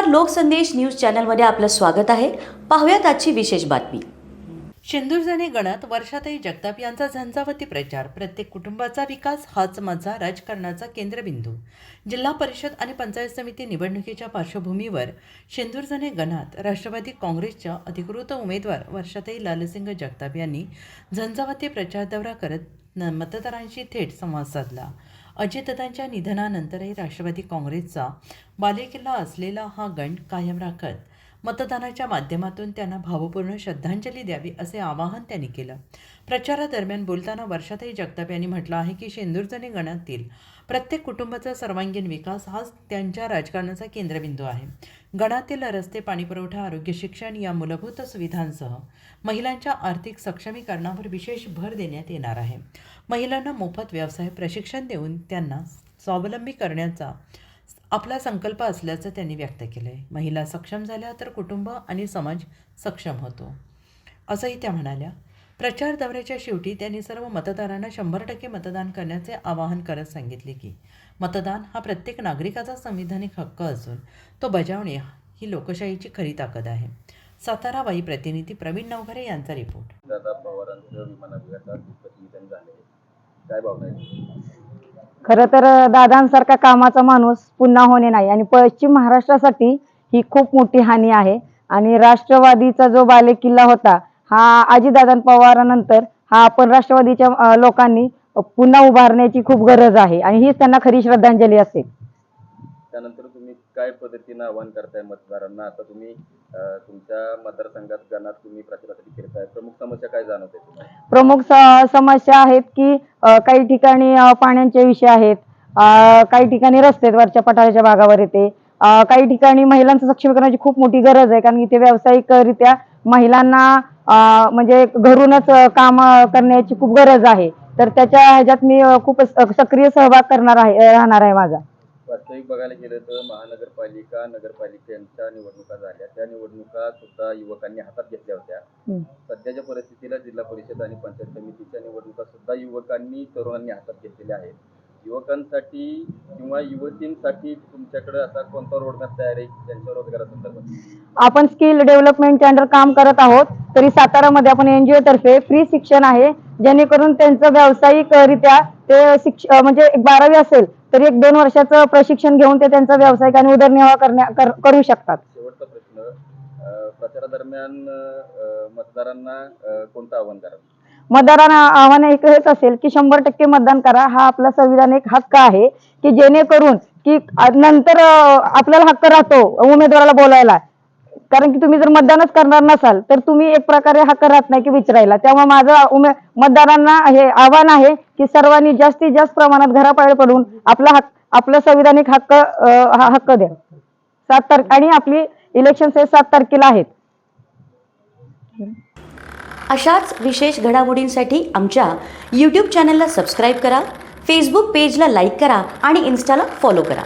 Loksandesh news चॅनलमध्ये आपलं स्वागत आहे। पाहूयात आजची विशेष बातमी। शेंदूरजणे गणात वर्षाताई जगताप यांचा झंझावती प्रचार। प्रत्येक कुटुंबाचा विकास हाच माझा राजकारणाचा केंद्रबिंदू। जिल्हा परिषद आणि पंचायत समिती निवडणुकीच्या पार्श्वभूमीवर शेंदूरजणे गणात राष्ट्रवादी काँग्रेसच्या अधिकृत उमेदवार वर्षाताई लालसिंग जगताप यांनी झंझावती प्रचार दौरा करत मतदारांशी थेट संवाद साधला। अजितदादांच्या निधनानंतरही राष्ट्रवादी काँग्रेसचा बालेकिल्ला असलेला हा गण कायम राखत मतदानाच्या माध्यमातून त्यांना भावपूर्ण श्रद्धांजली द्यावी असे आवाहन त्यांनी केलं। प्रचारादरम्यान बोलताना वर्षाताई जगताप यांनी म्हटलं आहे की शेंदूरजणे गणातील प्रत्येक कुटुंबाचा सर्वांगीण विकास हाच त्यांच्या राजकारणाचा केंद्रबिंदू आहे। गणातील रस्ते, पाणीपुरवठा, आरोग्य, शिक्षण या मूलभूत सुविधांसह महिलांच्या आर्थिक सक्षमीकरणावर विशेष भर देण्यात येणार आहे। महिलांना मोफत व्यवसाय प्रशिक्षण देऊन त्यांना स्वावलंबी करण्याचा आपला संकल्प असल्याचं त्यांनी व्यक्त केलं आहे। महिला सक्षम झाल्या तर कुटुंब आणि समाज सक्षम होतो असंही त्या म्हणाल्या। प्रचार दौऱ्याच्या शेवटी त्यांनी सर्व मतदारांना 100% मतदान करण्याचे आवाहन करत सांगितले की मतदान हा प्रत्येक नागरिकाचा संविधानिक हक्क असून तो बजावणे ही लोकशाहीची खरी ताकद आहे। सातारा वाई प्रतिनिधी प्रवीण नवघरे यांचा रिपोर्ट। दादा पवारांचं विमानापघातात निधन झाले, काय भावना आहे? खरं तर दादांसारखा कामाचा माणूस पुन्हा होणे नाही आणि पश्चिम महाराष्ट्रासाठी ही खूप मोठी हानी आहे। आणि राष्ट्रवादीचा जो बालेकिल्ला होता हा अजितदादा पवारांनंतर हा आपण राष्ट्रवादीच्या लोकांनी पुन्हा उभारण्याची खूप गरज आहे आणि हीच त्यांना खरी श्रद्धांजली असेल। त्यानंतर तुम्ही काय पद्धतीने आवाहन करताय मतदारांना? आता तुम्ही तुमच्या मतदारसंघात गणात तुम्ही प्रचारासाठी फिरताय, प्रमुख समस्या काय जाणवते तुम्हाला? प्रमुख समस्या आहेत की काही ठिकाणी पाण्याचे विषय आहेत, काही ठिकाणी रस्ते वरच्या पठाराच्या भागावर येते, काही ठिकाणी महिलांचं सक्षमीकरणाची खूप मोठी गरज आहे कारण इथे व्यावसायिकरित्या महिलांना म्हणजे घरूनच काम करण्याची खूप गरज आहे। तर त्याच्या ह्याच्यात मी खूप सक्रिय सहभाग राहणार आहे माझा। वास्तविक बघायला गेलं तर महानगरपालिका, नगरपालिकांच्या निवडणुका झाल्या, त्या निवडणुका सुद्धा युवकांनी हातात घेतल्या होत्या। सध्याच्या परिस्थितीला जिल्हा परिषद आणि पंचायत समितीच्या निवडणुका सुद्धा युवकांनी, तरुणांनी हातात घेतलेल्या आहेत। युवकांसाठी किंवा युवतींसाठी तुमच्याकडे आता कोणता रोडमॅप तयार आहे त्यांच्या रोजगारासंदर्भात? आपण स्किल डेव्हलपमेंटच्या अंडर काम करत आहोत। तरी सातारामध्ये आपण NGO तर्फे फ्री शिक्षण आहे, जेणेकरून त्यांचं व्यावसायिकरित्या ते म्हणजे 12वी असेल तरी 1-2 वर्षाचं प्रशिक्षण घेऊन ते त्यांचा व्यावसायिक आणि उदरनिर्वाह करू शकतात। शेवटचा प्रश्न, प्रचारादरम्यान मतदारांना कोणतं आवाहन कराल? मतदारांना आव्हान हेच असेल की 100% मतदान करा, हा आपला संविधानिक हक्क आहे की जेणेकरून की नंतर आपल्याला हक्क राहतो उमेदवाराला बोलायला। कारण की तुम्ही जर मतदानच करणार नसाल तर तुम्ही एक प्रकारे हक्क राहत नाही की विचारायला। त्यामुळे माझं मतदारांना हे आव्हान आहे की सर्वांनी जास्तीत जास्त प्रमाणात घराबाहेर पडून आपला संविधानिक हक्क द्या। 7 तारखेला आणि आपली इलेक्शन 7 तारखेला आहेत। अशाच विशेष घडामोडींसाठी आमच्या YouTube चॅनलला सबस्क्राईब करा, Facebook पेजला लाईक करा आणि Instaला फॉलो करा।